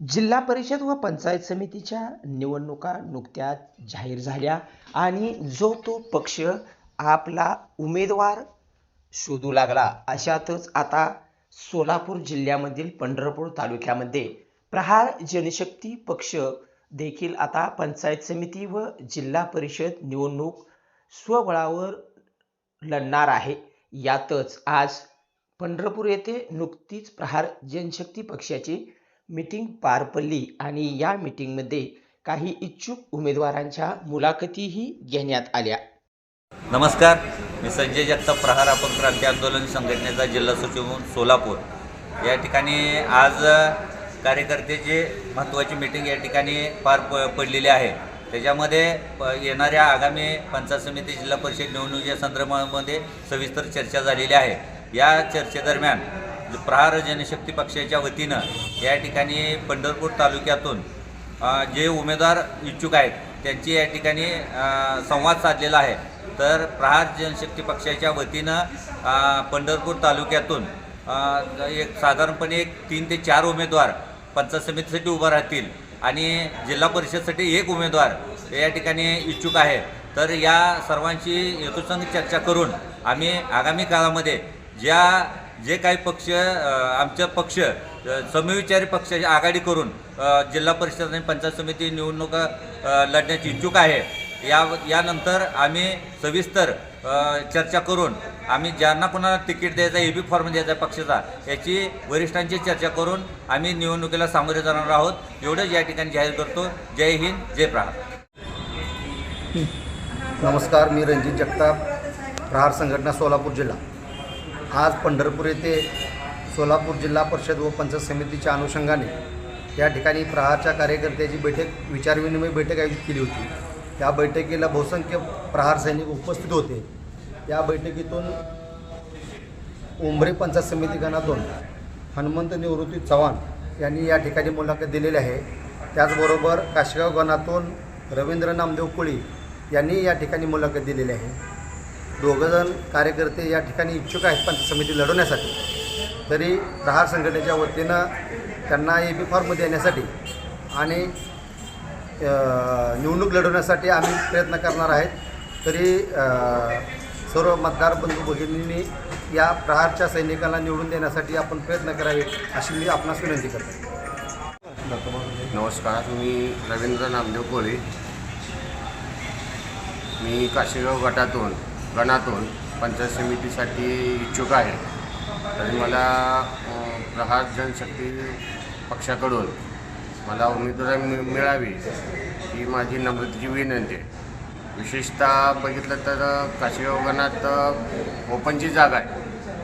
जिल्हा परिषद व पंचायत समितीच्या निवडणुका नुकत्याच जाहीर झाल्या आणि जो तो पक्ष आपला उमेदवार शोधू लागला. अशातच आता सोलापूर जिल्ह्यामधील पंढरपूर तालुक्यामध्ये प्रहार जनशक्ती पक्ष देखील आता पंचायत समिती व जिल्हा परिषद निवडणूक स्वबळावर लढणार आहे. यातच आज पंढरपूर येथे नुकतीच प्रहार जनशक्ती पक्षाची मीटिंग पार पडली आणि या मीटिंगमध्ये काही इच्छुक उमेदवारांच्या मुलाखतीही घेण्यात आल्या. नमस्कार, मी संजय जगताप, प्रहार अपंग क्रांती आंदोलन संघटनेचा जिल्हा सचिव म्हणून सोलापूर या ठिकाणी आज कार्यकर्त्याची महत्त्वाची मीटिंग या ठिकाणी पार पडलेली आहे. त्याच्यामध्ये येणाऱ्या आगामी पंचायत समिती जिल्हा परिषद निवडणुकीच्या संदर्भामध्ये सविस्तर चर्चा झालेली आहे. या चर्चेदरम्यान प्रहार जनशक्ती पक्षाच्या वतीनं या ठिकाणी पंढरपूर तालुक्यातून जे उमेदवार इच्छुक आहेत त्यांची या ठिकाणी संवाद साधलेला आहे. तर प्रहार जनशक्ती पक्षाच्या वतीनं पंढरपूर तालुक्यातून एक साधारणपणे 3 ते 4 उमेदवार पंचायत समितीसाठी उभं राहतील आणि जिल्हा परिषदसाठी 1 उमेदवार या ठिकाणी इच्छुक आहे. तर या सर्वांची हेतुसंग चर्चा करून आम्ही आगामी काळामध्ये जे काही पक्ष आमचा पक्ष समविचारी पक्षाची आघाडी करून जिल्हा परिषद आणि पंचायत समिती निवडणुका लढण्याची इच्छुक आहे, यानंतर आम्ही सविस्तर चर्चा करून आम्ही ज्यांना कोणाला तिकीट द्यायचा, AB फॉर्म द्यायचा पक्षाचा, याची वरिष्ठांची चर्चा करून आम्ही निवडणुकीला सामोरे जाणार आहोत. एवढंच या ठिकाणी जाहीर करतो. जय हिंद, जय प्रहार. नमस्कार, मी रणजित जगताप, प्रहार संघटना सोलापूर जिल्हा. आज पंढरपूर येथे सोलापूर जिल्हा परिषद व पंचायत समितीच्या अनुषंगाने या ठिकाणी प्रहारच्या कार्यकर्त्याची विचारविनिमय बैठक आयोजित केली होती. या बैठकीला बहुसंख्य प्रहार सैनिक उपस्थित होते. या बैठकीतून उंबरे पंचायत समिती गणातून हनुमंत निवृत्ती चव्हाण यांनी या ठिकाणी मुलाखत दिलेली आहे. त्याचबरोबर काशेगाव गणातून रवींद्र नामदेव कोळी यांनी या ठिकाणी मुलाखत दिलेली आहे. दोघंजण कार्यकर्ते या ठिकाणी इच्छुक आहेत पंचायत समिती लढवण्यासाठी. तरी प्रहार संघटनेच्या वतीनं त्यांना AB फॉर्म देण्यासाठी आणि निवडणूक लढवण्यासाठी आम्ही प्रयत्न करणार आहेत. तरी सर्व मतदार बंधू भगिनींनी या प्रहारच्या सैनिकांना निवडून देण्यासाठी आपण प्रयत्न करावे अशी मी आपणास विनंती करतो. नमस्कार, मी रवींद्र नामदेव कोळी. मी काशेगाव गणातून पंचायत समितीसाठी इच्छुक आहे. तरी मला प्रहार जनशक्ती पक्षाकडून मला उमेदवारी मिळावी ही माझी नम्रतेची विनंती आहे. विशेषतः बघितलं तर काशेगाव गणात ओपनची जागा आहे.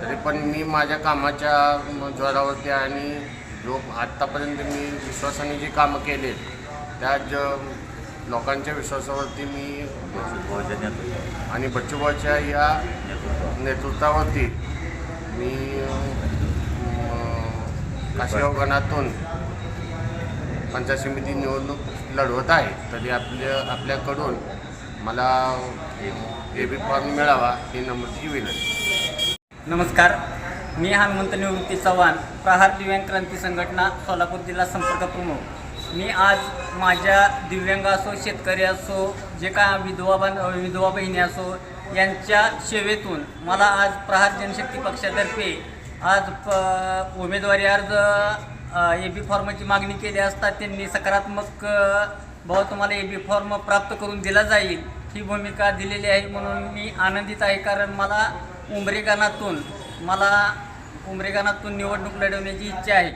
तरी पण मी माझ्या कामाच्या जोरावरती आणि जो आत्तापर्यंत मी विश्वासाने जी कामं केली त्या लोकांच्या विश्वासावरती मी आणि बच्चूभाऊच्या या नेतृत्वावरती मी काशेगाव गणातून पंचायत समिती निवडणूक लढवत आहे. तरी आपल्याकडून मला AB फॉर्म मिळावा ही नम्रतेची विनंती. नमस्कार, मी हनुमंत निवृत्ती चव्हाण, प्रहार दिव्यांग क्रांती संघटना सोलापूर जिल्हा संपर्क प्रमुख. मी आज माझ्या दिव्यांग असो, शेतकरी असो, जे काय विधवा बहिणी असो, यांच्या सेवेतून मला आज प्रहार जनशक्ती पक्षातर्फे आज उमेदवारी अर्ज AB फॉर्मची मागणी केली असता त्यांनी सकारात्मक भाऊ तुम्हाला AB फॉर्म प्राप्त करून दिला जाईल ही भूमिका दिलेली आहे. म्हणून मी आनंदित आहे, कारण मला उंबरे गणातून निवडणूक लढवण्याची इच्छा आहे.